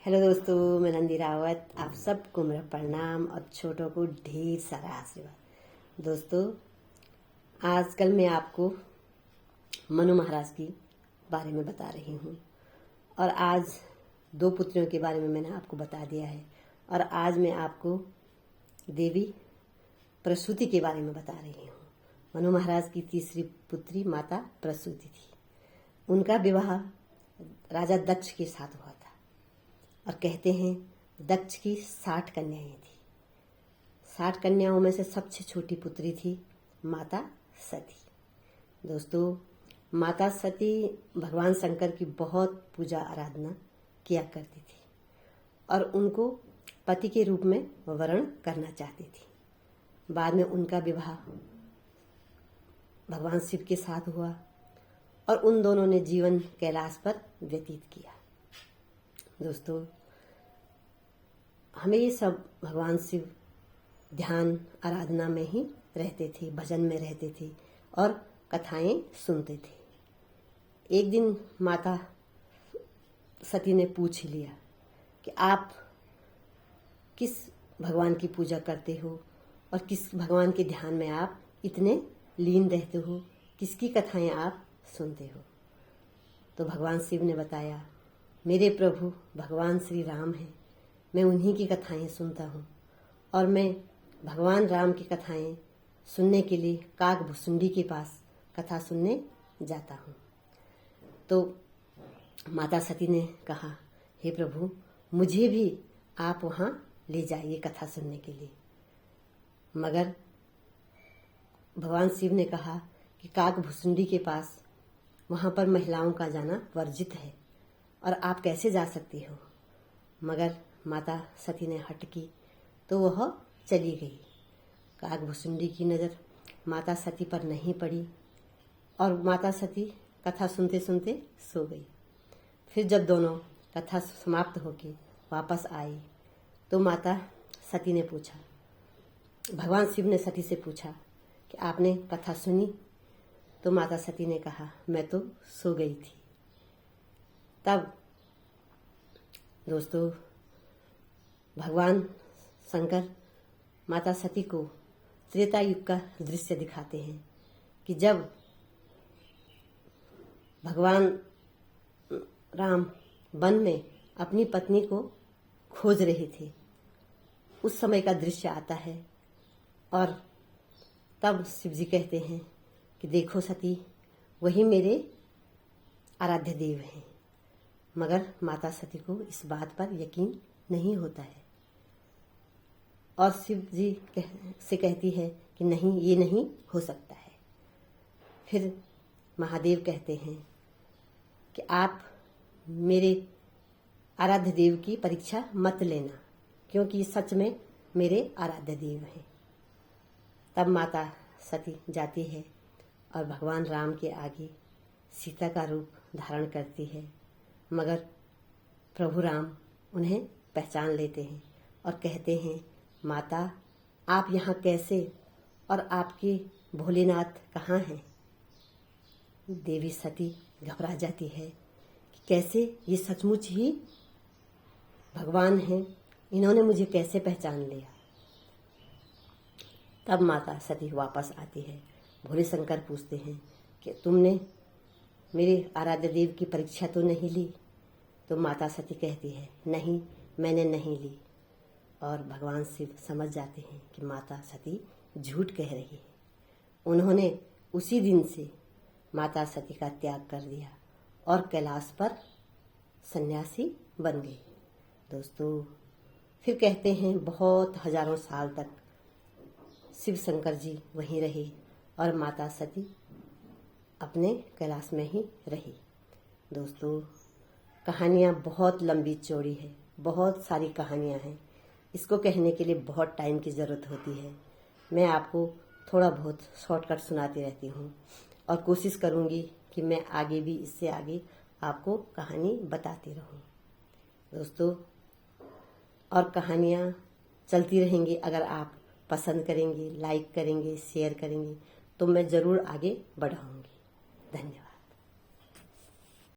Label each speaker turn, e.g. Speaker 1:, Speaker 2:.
Speaker 1: Hello दोस्तों, मैं नंदी रावत। आप सबको मेरा प्रणाम और छोटों को ढेर सारा आशीर्वाद। दोस्तों, आजकल मैं आपको मनु महाराज की बारे में बता रही हूँ और आज दो पुत्रियों के बारे में मैंने आपको बता दिया है और आज मैं आपको देवी प्रसूति के बारे में बता रही हूँ। मनु महाराज की तीसरी पुत्री माता प्रसूति थी। उनका विवाह राजा दक्ष के साथ हुआ था और कहते हैं दक्ष की 60 कन्याएं थी। 60 कन्याओं में से सबसे छोटी पुत्री थी माता सती। दोस्तों, माता सती भगवान शंकर की बहुत पूजा आराधना किया करती थी और उनको पति के रूप में वर्ण करना चाहती थी। बाद में उनका विवाह भगवान शिव के साथ हुआ और उन दोनों ने जीवन कैलाश पर व्यतीत किया। दोस्तों, हमें ये सब भगवान शिव ध्यान आराधना में ही रहते थे, भजन में रहते थे और कथाएं सुनते थे। एक दिन माता सती ने पूछ लिया कि आप किस भगवान की पूजा करते हो और किस भगवान के ध्यान में आप इतने लीन रहते हो, किसकी कथाएं आप सुनते हो। तो भगवान शिव ने बताया, मेरे प्रभु भगवान श्री राम हैं, मैं उन्हीं की कथाएं सुनता हूँ और मैं भगवान राम की कथाएं सुनने के लिए काकभुसुंडी के पास कथा सुनने जाता हूँ। तो माता सती ने कहा, हे प्रभु, मुझे भी आप वहाँ ले जाइए कथा सुनने के लिए। मगर भगवान शिव ने कहा कि काकभुसुंडी के पास वहाँ पर महिलाओं का जाना वर्जित है और आप कैसे जा सकती हो। मगर माता सती ने हट की तो वह चली गई। काकभुसुंडी की नज़र माता सती पर नहीं पड़ी और माता सती कथा सुनते सुनते सो गई। फिर जब दोनों कथा समाप्त होकर वापस आई तो माता सती ने पूछा, भगवान शिव ने सती से पूछा कि आपने कथा सुनी? तो माता सती ने कहा, मैं तो सो गई थी। तब दोस्तों, भगवान शंकर माता सती को त्रेता युग का दृश्य दिखाते हैं कि जब भगवान राम वन में अपनी पत्नी को खोज रहे थे, उस समय का दृश्य आता है। और तब शिव जी कहते हैं कि देखो सती, वही मेरे आराध्य देव हैं। मगर माता सती को इस बात पर यकीन नहीं होता है और शिव जी से कहती है कि नहीं, ये नहीं हो सकता है। फिर महादेव कहते हैं कि आप मेरे आराध्य देव की परीक्षा मत लेना, क्योंकि सच में मेरे आराध्य देव हैं। तब माता सती जाती है और भगवान राम के आगे सीता का रूप धारण करती है। मगर प्रभु राम उन्हें पहचान लेते हैं और कहते हैं, माता आप यहाँ कैसे और आपके भोलेनाथ कहाँ हैं? देवी सती घबरा जाती है कि कैसे ये सचमुच ही भगवान हैं, इन्होंने मुझे कैसे पहचान लिया। तब माता सती वापस आती है। भोले शंकर पूछते हैं कि तुमने मेरे आराध्य देव की परीक्षा तो नहीं ली? तो माता सती कहती है, नहीं, मैंने नहीं ली। और भगवान शिव समझ जाते हैं कि माता सती झूठ कह रही है। उन्होंने उसी दिन से माता सती का त्याग कर दिया और कैलाश पर सन्यासी बन गए। दोस्तों, फिर कहते हैं बहुत हजारों साल तक शिव शंकर जी वहीं रहे और माता सती अपने कैलाश में ही रही। दोस्तों, कहानियाँ बहुत लंबी चौड़ी है, बहुत सारी कहानियाँ हैं। इसको कहने के लिए बहुत टाइम की ज़रूरत होती है। मैं आपको थोड़ा बहुत शॉर्टकट सुनाती रहती हूँ और कोशिश करूँगी कि मैं आगे भी इससे आगे आपको कहानी बताती रहूँ। दोस्तों, और कहानियाँ चलती रहेंगी। अगर आप पसंद करेंगे, लाइक करेंगे, शेयर करेंगे तो मैं ज़रूर आगे बढ़ाऊँगी। धन्यवाद।